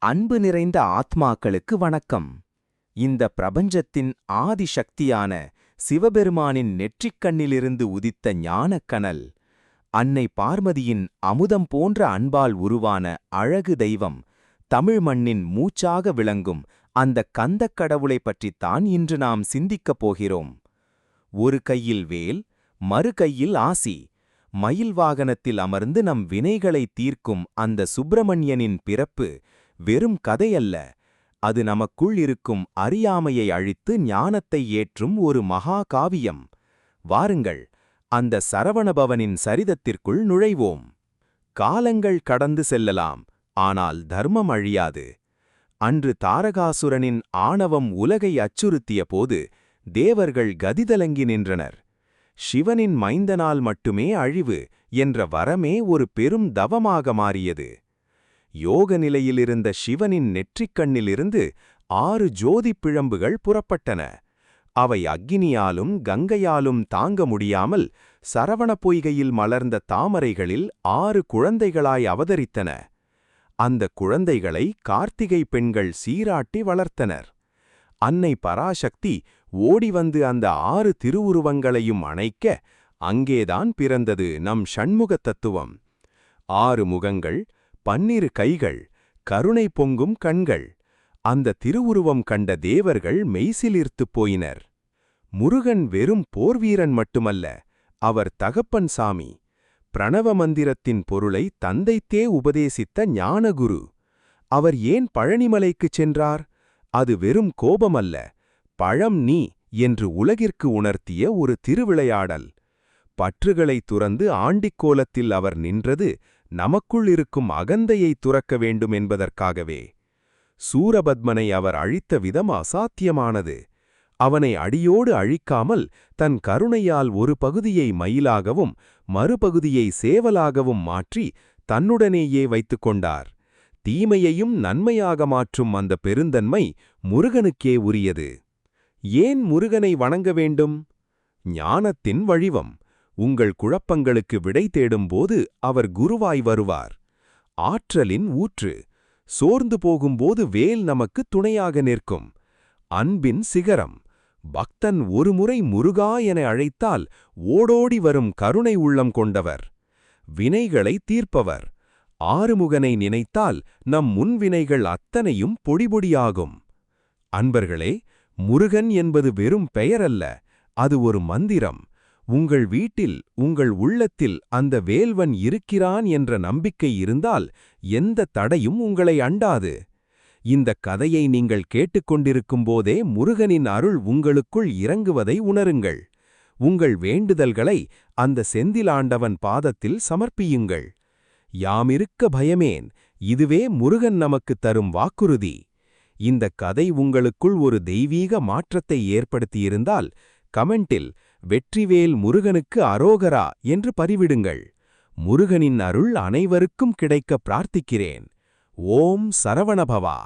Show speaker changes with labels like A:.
A: அன்பு நிறைந்த ஆத்மாக்களுக்கு வணக்கம். இந்த பிரபஞ்சத்தின் ஆதிசக்தியான சிவபெருமானின் நெற்றிக்கண்ணிலிருந்து உதித்த ஞானக்கனல், அன்னை பார்வதியின் அமுதம் போன்ற அன்பால் உருவான அழகு தெய்வம், தமிழ் மண்ணின் மூச்சாக விளங்கும் அந்த கந்தக் கடவுளைப் பற்றித்தான் இன்று நாம் சிந்திக்கப் போகிறோம். ஒரு கையில் வேல், மறு கையில் ஆசி, மயில் வாகனத்தில் அமர்ந்து நம் வினைகளை தீர்க்கும் அந்த சுப்பிரமணியனின் பிறப்பு வெறும் கதையல்ல, அது நமக்குள் இருக்கும் அறியாமையை அழித்து ஞானத்தை ஏற்றும் ஒரு மகா காவியம். வாருங்கள், அந்த சரவணபவனின் சரிதத்திற்குள் நுழைவோம். காலங்கள் கடந்து செல்லலாம், ஆனால் தர்மம் அழியாது. அன்று தாரகாசுரனின் ஆணவம் உலகை அச்சுறுத்திய போது தேவர்கள் கதிதலங்கி நின்றனர். சிவனின் மைந்தனால் மட்டுமே அழிவு என்ற வரமே ஒரு பெரும் தவமாக மாறியது. யோக நிலையிலிருந்த சிவனின் நெற்றிக்கண்ணிலிருந்து 6 ஜோதிப் பிழம்புகள் புறப்பட்டன. அவை அக்கினியாலும் கங்கையாலும் தாங்க முடியாமல் சரவண பொய்கையில் மலர்ந்த தாமரைகளில் 6 குழந்தைகளாய் அவதரித்தன. அந்த குழந்தைகளை கார்த்திகை பெண்கள் சீராட்டி வளர்த்தனர். அன்னை பராசக்தி ஓடி வந்து அந்த 6 திருவுருவங்களையும் அணைக்க, அங்கேதான் பிறந்தது நம் ஷண்முக தத்துவம். 6 முகங்கள், 12 கைகள், கருணை பொங்கும் கண்கள். அந்த திருவுருவம் கண்ட தேவர்கள் மெய்சிலிர்த்துப் போயினர். முருகன் வெறும் போர்வீரன் மட்டுமல்ல, அவர் தகப்பன் சாமி. பிரணவ மந்திரத்தின் பொருளை தந்தைத்தே உபதேசித்த ஞானகுரு. அவர் ஏன் பழனிமலைக்குச் சென்றார்? அது வெறும் கோபமல்ல, பழம் நீ என்று உலகிற்கு உணர்த்திய ஒரு திருவிளையாடல். பற்றுகளை துறந்து ஆண்டிக்கோலத்தில் அவர் நின்றது நமக்குள் இருக்கும் அகந்தையை துறக்க வேண்டும் என்பதற்காகவே. சூரபத்மனை அவர் அழித்த விதம் அசாத்தியமானது. அவனை அடியோடு அழிக்காமல் தன் கருணையால் ஒரு பகுதியை மயிலாகவும் மறுபகுதியை சேவலாகவும் மாற்றி தன்னுடனேயே வைத்துக் கொண்டார். தீமையையும் நன்மையாக மாற்றும் அந்த பெருந்தன்மை முருகனுக்கே உரியது. ஏன் முருகனை வணங்க வேண்டும்? ஞானத்தின் வழிவம். உங்கள் குழப்பங்களுக்கு விடை தேடும்போது அவர் குருவாய் வருவார். ஆற்றலின் ஊற்று. சோர்ந்து போகும்போது வேல் நமக்கு துணையாக நிற்கும். அன்பின் சிகரம். பக்தன் ஒருமுறை முருகா என அழைத்தால் ஓடோடி வரும் கருணை உள்ளம் கொண்டவர். வினைகளை தீர்ப்பவர். ஆறுமுகனை நினைத்தால் நம் முன்வினைகள் அத்தனையும் பொடிபொடியாகும். அன்பர்களே, முருகன் என்பது வெறும் பெயரல்ல, அது ஒரு மந்திரம். உங்கள் வீட்டில், உங்கள் உள்ளத்தில் அந்த வேல்வன் இருக்கிறான் என்ற நம்பிக்கை இருந்தால் எந்த தடையும் உங்களை அண்டாது. இந்த கதையை நீங்கள் கேட்டுக்கொண்டிருக்கும் போதே முருகனின் அருள் உங்களுக்குள் இறங்குவதை உணருங்கள். உங்கள் வேண்டுதல்களை அந்த செந்திலாண்டவன் பாதத்தில் சமர்ப்பியுங்கள். யாமிருக்க பயமேன், இதுவே முருகன் நமக்கு தரும் வாக்குறுதி. இந்த கதை உங்களுக்குள் ஒரு தெய்வீக மாற்றத்தை ஏற்படுத்தியிருந்தால் கமெண்டில் வெற்றிவேல் முருகனுக்கு அரோகரா என்று பதிவிடுங்கள். முருகனின் அருள் அனைவருக்கும் கிடைக்க பிரார்த்திக்கிறேன். ஓம் சரவணபவா.